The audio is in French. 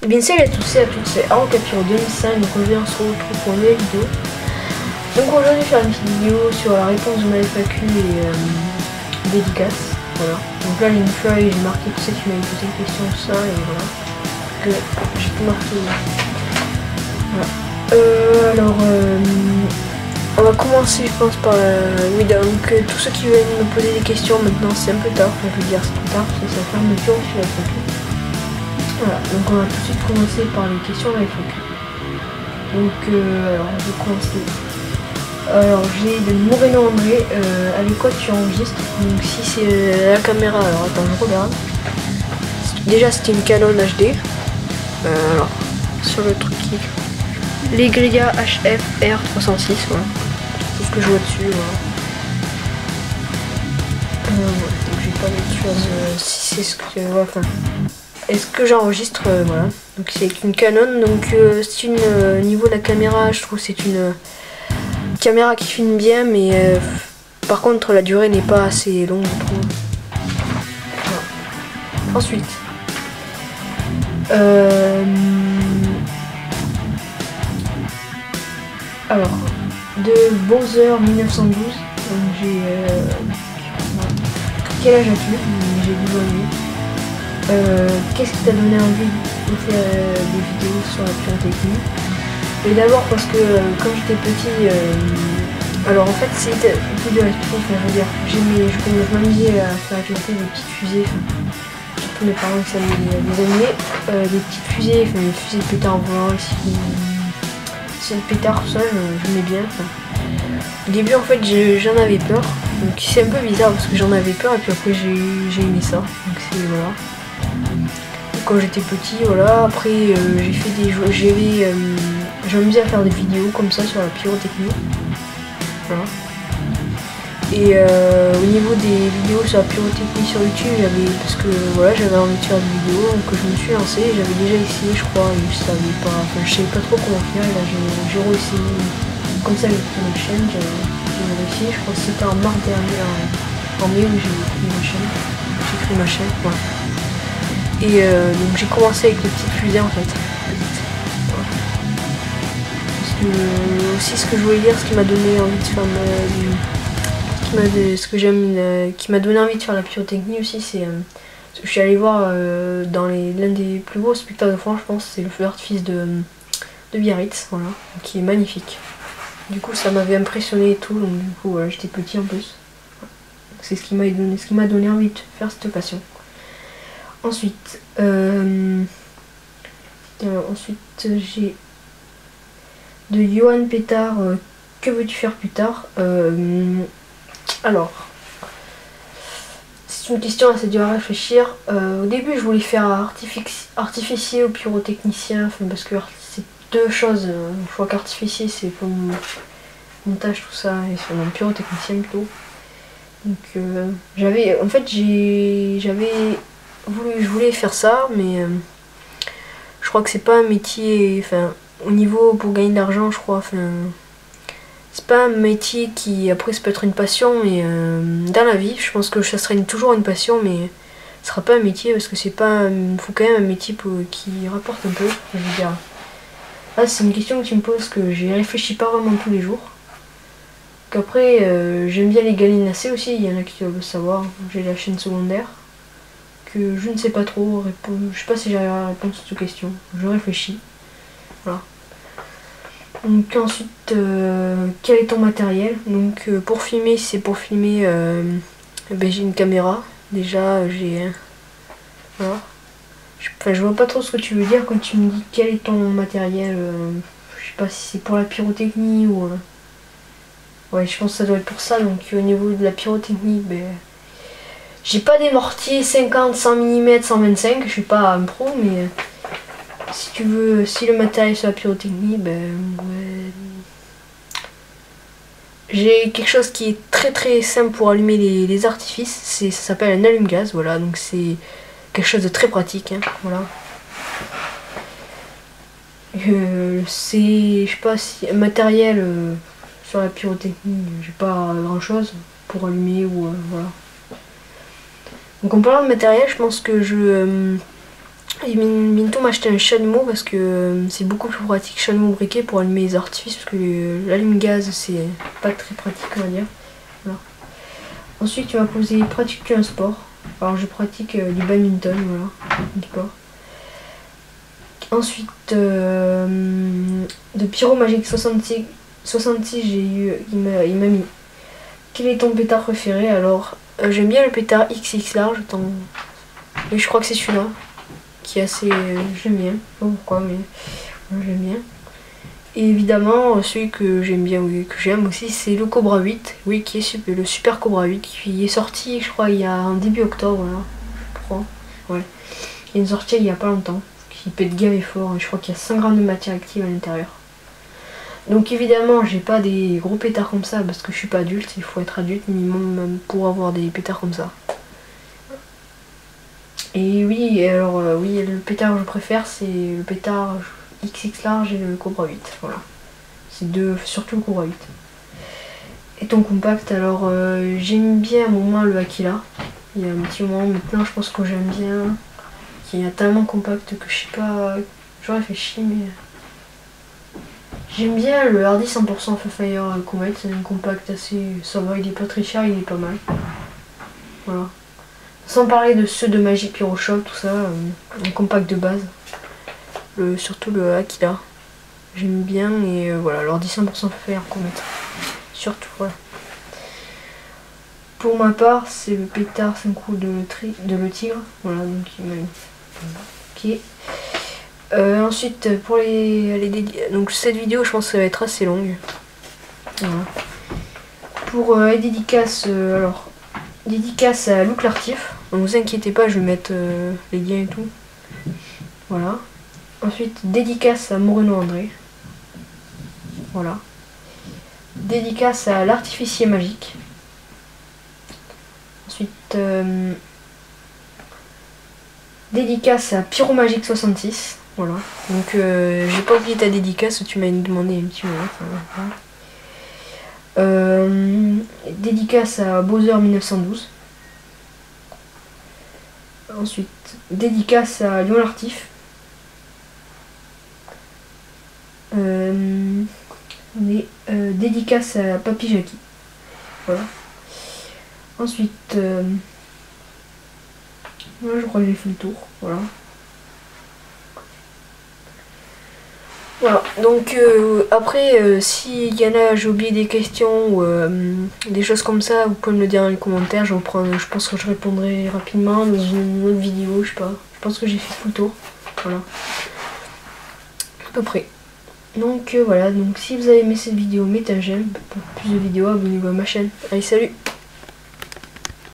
Et bien salut à tous et à toutes, c'est Aaron Capiro 2005, donc aujourd'hui on se retrouve pour une nouvelle vidéo. Donc aujourd'hui je vais faire une petite vidéo sur la réponse de ma FAQ et dédicace, voilà. Donc là j'ai une feuille, j'ai marqué tout ça qui m'avait posé une question, tout ça, et voilà. Que j'ai tout marqué là. Voilà. On va commencer je pense par oui, donc tous ceux qui viennent me poser des questions maintenant c'est un peu tard, enfin, je veux dire c'est trop tard, parce que ça ferme le tour sur la FAQ. Voilà, donc on va tout de suite commencer par les questions de la FAQ. Donc alors je vais commencer. Alors j'ai de Moreno André, avec quoi tu enregistres? Donc si c'est la caméra, alors attends je regarde. Déjà c'était une Canon HD. Alors sur le truc qui... Les Grilla HF R306, voilà. C'est ce que je vois dessus, voilà. Donc j'ai pas d'autre chose, si c'est ce que tu vois, enfin... Est-ce que j'enregistre, voilà. Donc c'est une Canon, donc c'est une niveau de la caméra, je trouve c'est une caméra qui filme bien, mais par contre la durée n'est pas assez longue, je trouve. Voilà. Ensuite, alors de Bowser 1912, donc j'ai quel âge as-tu? J'ai 12 ans et demi. Qu'est-ce qui t'a donné envie de faire des vidéos sur la pyrotechnie? Et d'abord parce que quand j'étais petit, alors en fait c'était plus de respect, enfin, je veux dire, je m'amusais à faire éclater des petites fusées, surtout mes parents qui savaient les amener, des petites fusées, enfin des fusées de pétards volants, c'est le pétard, tout ça, j'aimais bien. Au début en fait j'en avais peur, donc c'est un peu bizarre parce que j'en avais peur et puis après j'ai aimé ça, donc c'est voilà. Quand j'étais petit, voilà, après j'ai fait des jeux, j'amusais à faire des vidéos comme ça sur la pyrotechnie, voilà. Et au niveau des vidéos sur la pyrotechnie sur YouTube, parce que voilà, j'avais envie de faire des vidéos, donc je me suis lancé, j'avais déjà essayé je crois, et je savais pas, enfin je savais pas trop comment faire, et là j'ai réussi, comme ça j'ai pris ma chaîne, j'ai réussi, je crois que c'était en mars dernier, en mai où j'ai créé ma chaîne, voilà. Et donc j'ai commencé avec les petites fusées en fait. Voilà. Parce que aussi ce que je voulais dire, ce qui m'a donné envie de faire qui m'a donné envie de faire la pyrotechnie aussi, c'est je suis allé voir dans l'un des plus beaux spectacles de France, je pense, c'est le feu d'artifice de Biarritz, voilà, qui est magnifique. Du coup ça m'avait impressionné et tout, donc du coup voilà, j'étais petit en plus. C'est ce qui m'a donné envie de faire cette passion. Ensuite, j'ai de Johan Pétard, que veux-tu faire plus tard? Alors, c'est une question assez dure à réfléchir. Au début, je voulais faire artificier ou pyrotechnicien, enfin, parce que c'est deux choses. Je crois qu'artificier, c'est pour le montage, tout ça, et c'est un pyrotechnicien plutôt. Donc, je voulais faire ça, mais je crois que c'est pas un métier, enfin au niveau pour gagner de l'argent, je crois, enfin c'est pas un métier qui après ça peut être une passion, mais dans la vie je pense que ça serait toujours une passion, mais ce sera pas un métier parce que c'est pas, faut quand même un métier qui rapporte un peu, je veux dire. Là c'est une question que tu me poses que j'y réfléchis pas vraiment tous les jours. Qu'après j'aime bien les gallinacés aussi, il y en a qui doivent le savoir, j'ai la chaîne secondaire. Que je ne sais pas trop répondre, je sais pas si j'arrive à répondre à cette question, je réfléchis, voilà. Donc ensuite, quel est ton matériel? Donc pour filmer, c'est pour filmer, j'ai une caméra, déjà j'ai, voilà. Je vois pas trop ce que tu veux dire quand tu me dis quel est ton matériel, je sais pas si c'est pour la pyrotechnie ou... ouais, je pense que ça doit être pour ça, donc au niveau de la pyrotechnie, j'ai pas des mortiers 50, 100 mm, 125, je suis pas un pro, mais si tu veux, si le matériel sur la pyrotechnie, ouais. J'ai quelque chose qui est très simple pour allumer les artifices, ça s'appelle un allume-gaz, voilà, donc c'est quelque chose de très pratique, hein, voilà. Je sais pas si un matériel sur la pyrotechnie, j'ai pas grand chose pour allumer ou voilà. Donc en parlant de matériel, je pense que je Et bientôt m'acheter un chalumeau parce que c'est beaucoup plus pratique chalumeau briquet pour allumer les artifices parce que l'allume-gaz c'est pas très pratique on va dire. Voilà. Ensuite tu vas poser pratiques un sport. Alors je pratique du badminton, voilà, du sport. Ensuite de Pyro Magique 66 j'ai eu, il m'a mis quel est ton pétard préféré. Alors j'aime bien le pétard XX large, mais je crois que c'est celui-là qui est assez, j'aime bien, je sais pas pourquoi mais j'aime bien. Et évidemment celui que j'aime bien, oui, que j'aime aussi c'est le Cobra 8, oui, qui est super, le Super Cobra 8 qui est sorti je crois il y a un début octobre là, je crois, ouais. Il y a une sortie il y a pas longtemps, qui pète gavé fort, je crois qu'il y a 5 grammes de matière active à l'intérieur. Donc évidemment j'ai pas des gros pétards comme ça parce que je suis pas adulte, il faut être adulte minimum pour avoir des pétards comme ça. Et oui, alors oui, le pétard que je préfère c'est le pétard XX large et le Cobra 8, voilà. C'est deux, surtout le Cobra 8. Et ton compact, alors j'aime bien à un moment le Aquila. Il y a un petit moment, maintenant je pense que j'aime bien. Il y a tellement compact que je sais pas, j'aurais réfléchi mais... J'aime bien le Hardy 100% Fire Comet, c'est un compact assez... ça va, il est pas très cher, il est pas mal. Voilà. Sans parler de ceux de Magic Pyroshop, tout ça, un compact de base. Surtout le Aquila. J'aime bien et voilà, l'ordi 100% Fire Comet. Surtout, voilà. Pour ma part, c'est le pétard 5 roues de le tigre. Voilà, donc il m'a mis. Ok. Ensuite, pour donc cette vidéo, je pense que ça va être assez longue. Voilà. Pour les dédicaces, alors, dédicace à Luc Lartif. Donc vous inquiétez pas, je vais mettre les liens et tout. Voilà. Ensuite, dédicace à Moreno André. Voilà. Dédicace à l'artificier magique. Ensuite, dédicace à Pyro Magique 66. Voilà. Donc, j'ai pas oublié ta dédicace, tu m'as demandé un petit moment. Dédicace à Bowser 1912. Ensuite, dédicace à Lyon Lartif. Dédicace à Papy Jackie. Voilà. Ensuite, moi je crois que j'ai fait le tour. Voilà. Voilà. Donc après, s'il y en a, j'ai oublié des questions ou des choses comme ça, vous pouvez me le dire dans les commentaires. Je pense que je répondrai rapidement dans une autre vidéo. Je sais pas. Je pense que j'ai fait tout le tour. Voilà. À peu près. Donc voilà, donc si vous avez aimé cette vidéo, mettez un j'aime. Pour plus de vidéos, abonnez-vous à ma chaîne. Allez, salut!